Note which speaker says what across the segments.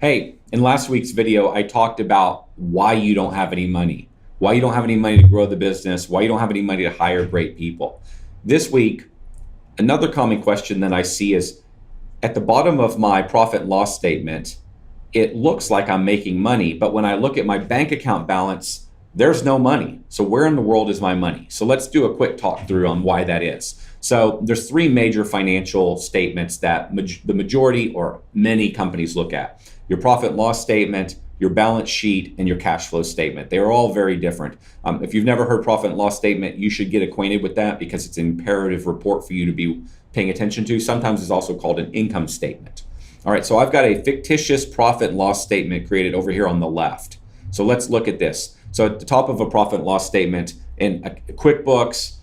Speaker 1: Hey, in last week's video, I talked about why you don't have any money, why you don't have any money to grow the business, why you don't have any money to hire great people. This week, another common question that I see is at the bottom of my profit and loss statement, it looks like I'm making money, but when I look at my bank account balance, there's no money. So where in the world is my money? So let's do a quick talk through on why that is. So there's three major financial statements that the majority or many companies look at: your profit and loss statement, your balance sheet, and your cash flow statement. They are all very different. If you've never heard profit and loss statement, you should get acquainted with that because it's an imperative report for you to be paying attention to. Sometimes it's also called an income statement. All right, so I've got a fictitious profit and loss statement created over here on the left. So let's look at this. So at the top of a profit and loss statement in QuickBooks,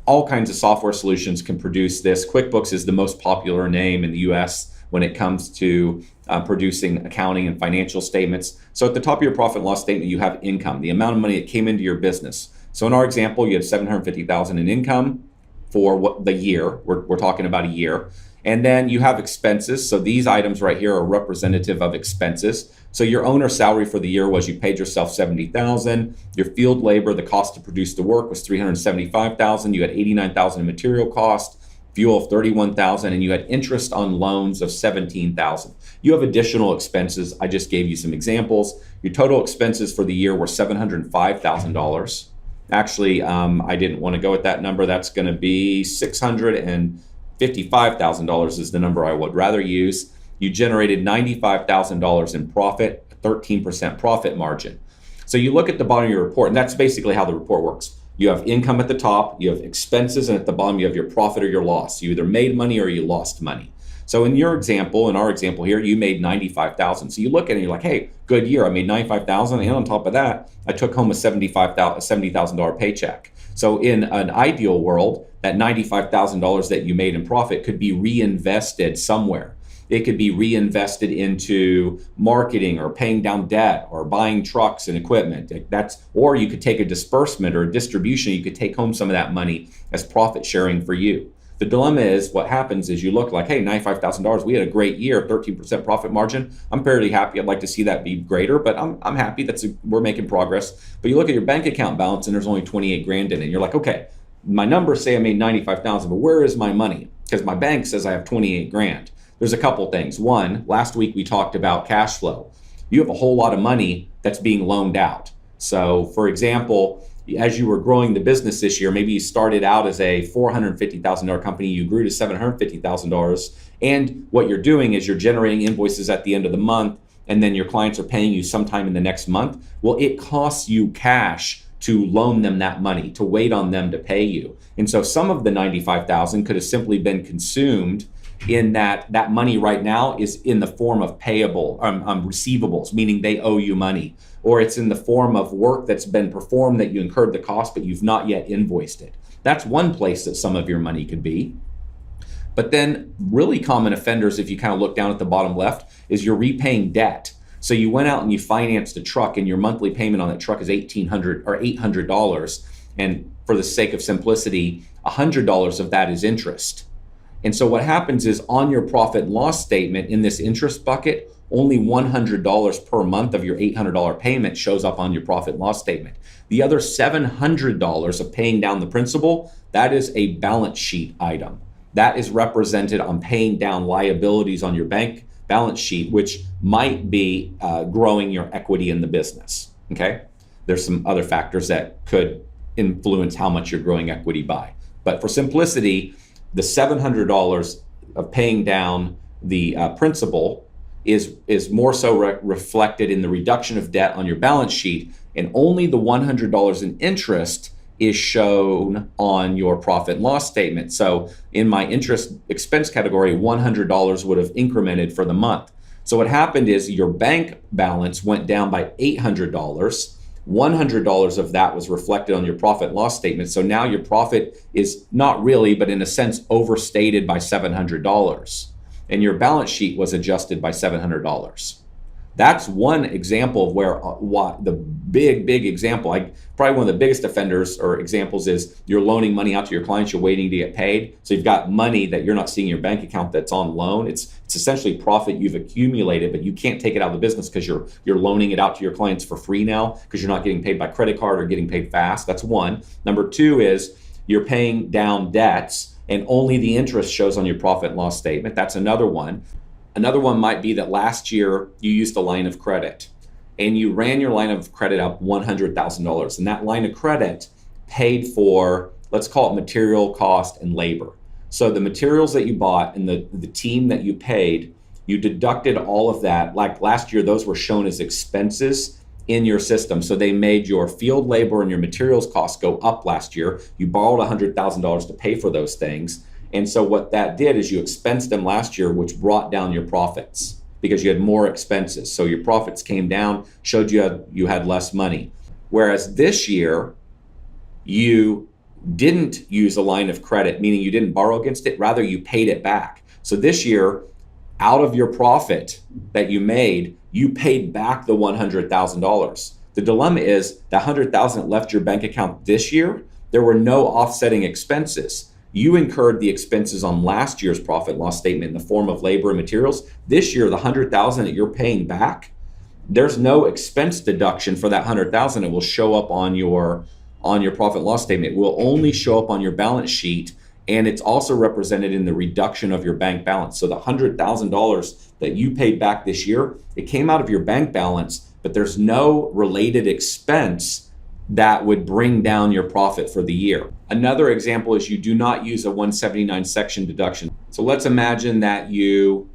Speaker 1: all kinds of software solutions can produce this. QuickBooks is the most popular name in the US when it comes to producing accounting and financial statements. So at the top of your profit and loss statement, you have income, the amount of money that came into your business. So in our example, you had $750,000 in income for the year. We're talking about a year. And then you have expenses. So these items right here are representative of expenses. So your owner's salary for the year was you paid yourself $70,000. Your field labor, the cost to produce the work, was $375,000. You had $89,000 in material cost, fuel of $31,000, and you had interest on loans of $17,000. You have additional expenses. I just gave you some examples. Your total expenses for the year were $705,000. Actually, I didn't want to go with that number. That's going to be $655,000 is the number I would rather use. You generated $95,000 in profit, a 13% profit margin. So you look at the bottom of your report, and that's basically how the report works. You have income at the top, you have expenses, and at the bottom you have your profit or your loss. You either made money or you lost money. So in your example, in our example here, you made $95,000. So you look at it and you're like, hey, good year. I made $95,000, and on top of that, I took home a $70,000 paycheck. So in an ideal world, that $95,000 that you made in profit could be reinvested somewhere. It could be reinvested into marketing or paying down debt or buying trucks and equipment. Or you could take a disbursement or a distribution. You could take home some of that money as profit sharing for you. The dilemma is what happens is you look like, hey, $95,000, we had a great year, 13% profit margin. I'm fairly happy. I'd like to see that be greater, but I'm happy we're making progress. But you look at your bank account balance and there's only 28 grand in it. And you're like, okay, my numbers say I made 95,000, but where is my money? Because my bank says I have 28 grand. There's a couple things. One, last week we talked about cash flow. You have a whole lot of money that's being loaned out. So for example, as you were growing the business this year, maybe you started out as a $450,000 company, you grew to $750,000. And what you're doing is you're generating invoices at the end of the month, and then your clients are paying you sometime in the next month. Well, it costs you cash to loan them that money, to wait on them to pay you. And so some of the $95,000 could have simply been consumed in that money right now is in the form of receivables, meaning they owe you money, or it's in the form of work that's been performed that you incurred the cost, but you've not yet invoiced it. That's one place that some of your money could be. But then really common offenders, if you kind of look down at the bottom left, is you're repaying debt. So you went out and you financed a truck and your monthly payment on that truck is $1,800 or $800. And for the sake of simplicity, $100 of that is interest. And so what happens is on your profit and loss statement in this interest bucket, only $100 per month of your $800 payment shows up on your profit and loss statement. The other $700 of paying down the principal, that is a balance sheet item. That is represented on paying down liabilities on your bank balance sheet, which might be growing your equity in the business, okay? There's some other factors that could influence how much you're growing equity by. But for simplicity, the $700 of paying down the principal is more so reflected in the reduction of debt on your balance sheet, and only the $100 in interest is shown on your profit and loss statement. So in my interest expense category, $100 would have incremented for the month. So what happened is your bank balance went down by $800. $100 of that was reflected on your profit and loss statement. So now your profit is not really, but in a sense, overstated by $700. And your balance sheet was adjusted by $700. That's one example of where the big example, probably one of the biggest offenders or examples is you're loaning money out to your clients, you're waiting to get paid. So you've got money that you're not seeing in your bank account that's on loan. It's essentially profit you've accumulated, but you can't take it out of the business because you're loaning it out to your clients for free now because you're not getting paid by credit card or getting paid fast. That's one. Number two is you're paying down debts and only the interest shows on your profit and loss statement. That's another one. Another one might be that last year you used a line of credit and you ran your line of credit up $100,000. And that line of credit paid for, let's call it material cost and labor. So the materials that you bought and the team that you paid, you deducted all of that. Like last year, those were shown as expenses in your system. So they made your field labor and your materials costs go up last year. You borrowed $100,000 to pay for those things. And so what that did is you expensed them last year, which brought down your profits because you had more expenses. So your profits came down, showed you had less money. Whereas this year, you didn't use a line of credit, meaning you didn't borrow against it, rather you paid it back. So this year, out of your profit that you made, you paid back the $100,000. The dilemma is the $100,000 left your bank account this year, there were no offsetting expenses. You incurred the expenses on last year's profit and loss statement in the form of labor and materials. This year, the $100,000 that you're paying back, there's no expense deduction for that $100,000. It will show up on your profit and loss statement. It will only show up on your balance sheet, and it's also represented in the reduction of your bank balance. So the $100,000 that you paid back this year, it came out of your bank balance, but there's no related expense that would bring down your profit for the year. Another example is you do not use a 179 section deduction. So let's imagine that you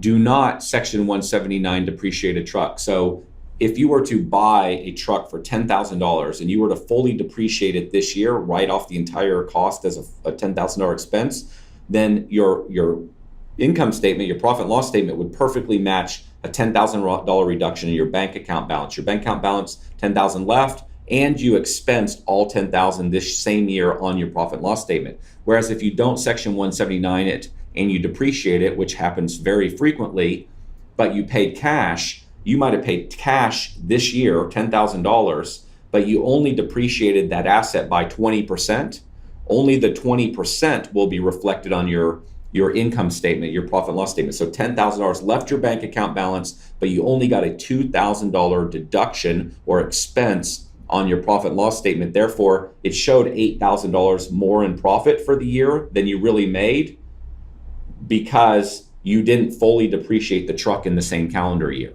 Speaker 1: do not section 179 depreciate a truck. So if you were to buy a truck for $10,000 and you were to fully depreciate it this year, write off the entire cost as a $10,000 expense, then your income statement, your profit and loss statement would perfectly match a $10,000 reduction in your bank account balance. Your bank account balance, $10,000 left, and you expensed all $10,000 this same year on your profit and loss statement. Whereas if you don't section 179 it and you depreciate it, which happens very frequently, but you paid cash, you might have paid cash this year, $10,000, but you only depreciated that asset by 20%. Only the 20% will be reflected on your income statement, your profit and loss statement. So $10,000 left your bank account balance, but you only got a $2,000 deduction or expense on your profit and loss statement. Therefore, it showed $8,000 more in profit for the year than you really made because you didn't fully depreciate the truck in the same calendar year.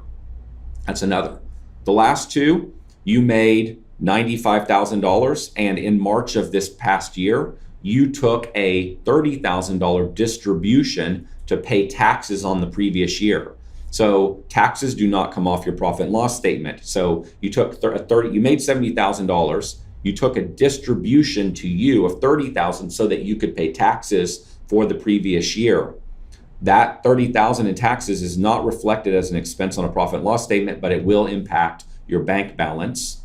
Speaker 1: That's another. The last two, you made $95,000, and in March of this past year, you took a $30,000 distribution to pay taxes on the previous year. So taxes do not come off your profit and loss statement. So you took you made $70,000. You took a distribution to you of $30,000 so that you could pay taxes for the previous year. That $30,000 in taxes is not reflected as an expense on a profit and loss statement, but it will impact your bank balance.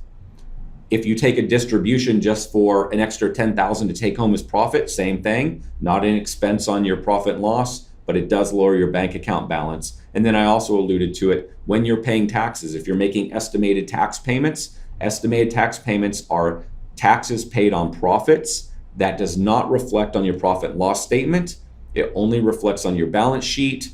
Speaker 1: If you take a distribution just for an extra $10,000 to take home as profit, same thing, not an expense on your profit and loss, but it does lower your bank account balance. And then I also alluded to it, when you're paying taxes, if you're making estimated tax payments are taxes paid on profits. That does not reflect on your profit and loss statement. It only reflects on your balance sheet.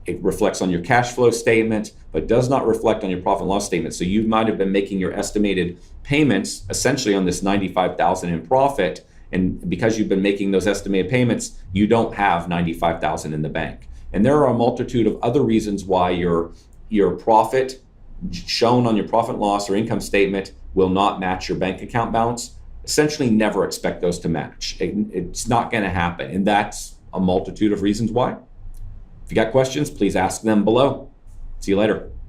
Speaker 1: It reflects on your cash flow statement, but does not reflect on your profit and loss statement. So you might have been making your estimated payments essentially on this $95,000 in profit. And because you've been making those estimated payments, you don't have $95,000 in the bank. And there are a multitude of other reasons why your profit shown on your profit and loss or income statement will not match your bank account balance. Essentially never expect those to match. It's not going to happen. And that's a multitude of reasons why. If you got questions, please ask them below. See you later.